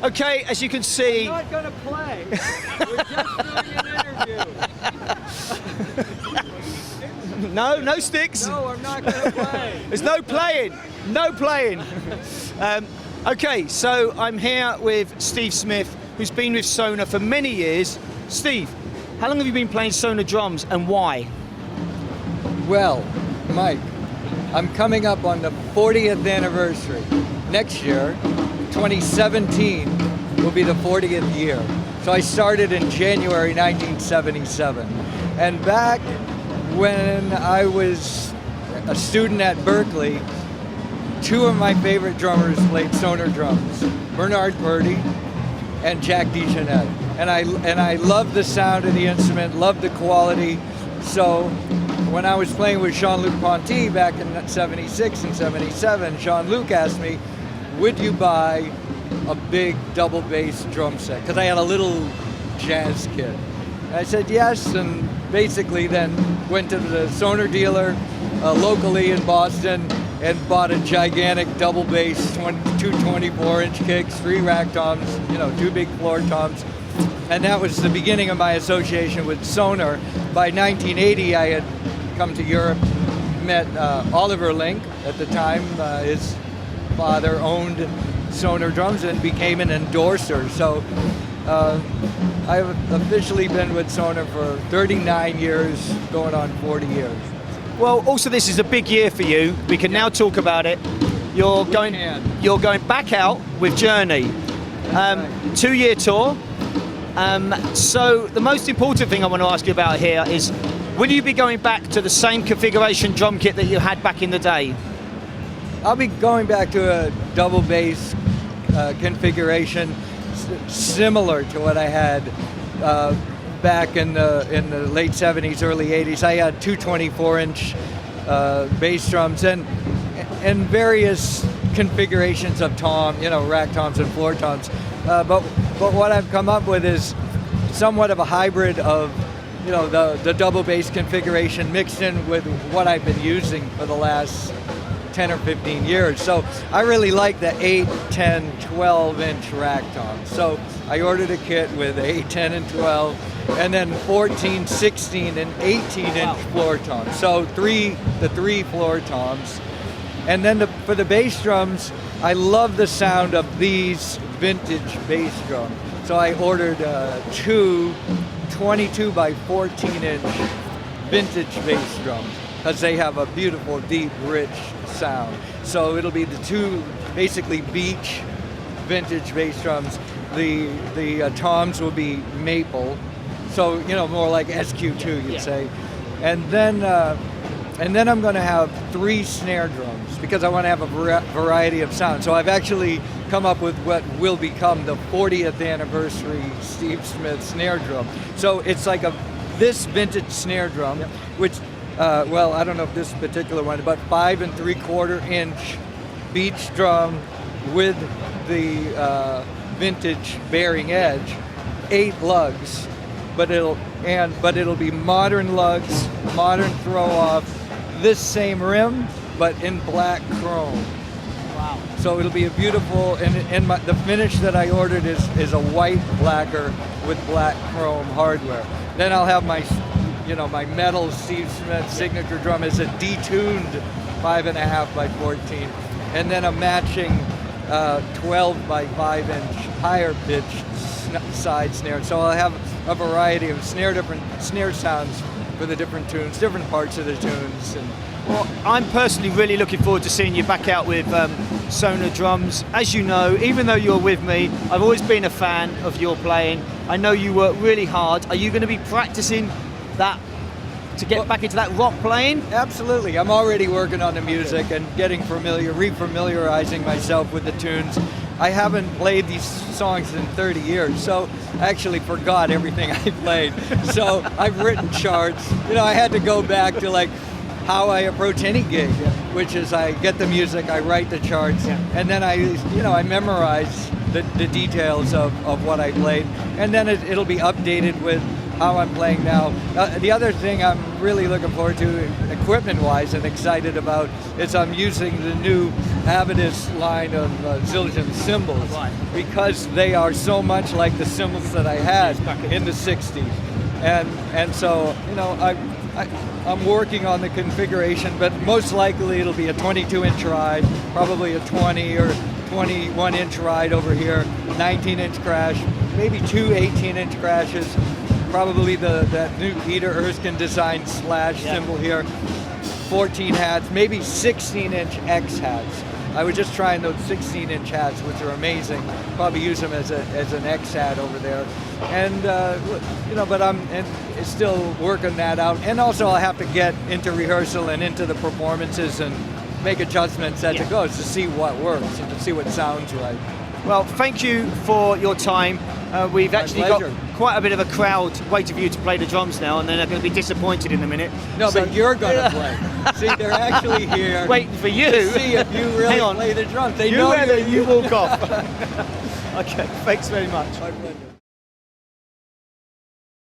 Okay, as you can see... I'm not going to play. We're just doing an interview. No sticks. No, I'm not going to play. There's no playing. No playing. Okay, so I'm here with Steve Smith, who's been with Sonor for many years. Steve, how long have you been playing Sonor drums and why? Well, Mike, I'm coming up on the 40th anniversary. Next year, 2017, will be the 40th year. So I started in January 1977. And back when I was a student at Berkeley, two of my favorite drummers played Sonor drums, Bernard Purdy and Jack DeJohnette. And I loved the sound of the instrument, loved the quality. So when I was playing with Jean-Luc Ponty back in 76 and 77, Jean-Luc asked me, would you buy a big double bass drum set? Because I had a little jazz kit. And I said yes, and basically then went to the Sonor dealer locally in Boston and bought a gigantic double bass, two 24-inch kicks, 3 rack toms, two big floor toms. And that was the beginning of my association with Sonor. By 1980, I had come to Europe, met Oliver Link at the time. His father owned Sonor drums and became an endorser. So I've officially been with Sonor for 39 years, going on 40 years. Well, also this is a big year for you. We can now talk about it. You're going back out with Journey, 2-year tour. So the most important thing I want to ask you about here is, will you be going back to the same configuration drum kit that you had back in the day? I'll be going back to a double bass configuration similar to what I had back in the late 70s, early 80s. I had two 24-inch bass drums and various configurations of tom, rack toms and floor toms. But what I've come up with is somewhat of a hybrid of the double bass configuration mixed in with what I've been using for the last 10 or 15 years. So I really like the 8, 10, 12-inch rack toms. So I ordered a kit with 8, 10, and 12, and then 14, 16, and 18-inch floor toms. So the three floor toms. And then for the bass drums, I love the sound of these vintage bass drums. So I ordered two 22 by 14-inch vintage bass drums because they have a beautiful, deep, rich sound. So it'll be the two basically beach vintage bass drums. The toms will be maple, so more like SQ2 you'd say. And then I'm going to have 3 snare drums because I want to have a variety of sound. So I've actually come up with what will become the 40th anniversary Steve Smith snare drum. So it's like this vintage snare drum, which, well, I don't know if this particular one, but 5 3/4-inch beach drum with the vintage bearing edge, 8 lugs, but it'll be modern lugs, modern throw off, this same rim, but in black chrome. Wow. So it'll be a beautiful, and the finish that I ordered is a white lacquer with black chrome hardware. Then I'll have my metal Steve Smith signature drum is a detuned 5.5 by 14, and then a matching 12 by 5-inch higher pitched side snare. So I'll have a variety of different snare sounds for the different tunes, different parts of the tunes. Well, I'm personally really looking forward to seeing you back out with Sonor drums. As you know, even though you're with me, I've always been a fan of your playing. I know you work really hard. Are you going to be practicing that to get back into that rock playing? Absolutely. I'm already working on the music and getting refamiliarizing myself with the tunes. I haven't played these songs in 30 years, so I actually forgot everything I played. So I've written charts. I had to go back to like how I approach any gig, which is I get the music, I write the charts, and then I memorize the details of what I played, and then it'll be updated with how I'm playing now. The other thing I'm really looking forward to, equipment-wise, and excited about, is I'm using the new Avidus line of Zildjian cymbals, because they are so much like the cymbals that I had in the 60s. And so, you know, I'm working on the configuration, but most likely it'll be a 22-inch ride, probably a 20 or 21-inch ride over here, 19-inch crash, maybe two 18-inch crashes, probably that new Peter Erskine design slash cymbal here, 14 hats, maybe 16-inch X hats. I was just trying those 16-inch hats, which are amazing. Probably use them as an X hat over there, and you know. But I'm still working that out, and also I'll have to get into rehearsal and into the performances and make adjustments as it goes to see what works and to see what sounds right. Well, thank you for your time. We've actually got quite a bit of a crowd waiting for you to play the drums now, and then they're going to be disappointed in a minute. No, so, but you're going to play. See, they're actually here waiting for you to see if you really play the drums. They know you walk off. Okay, thanks very much. My pleasure.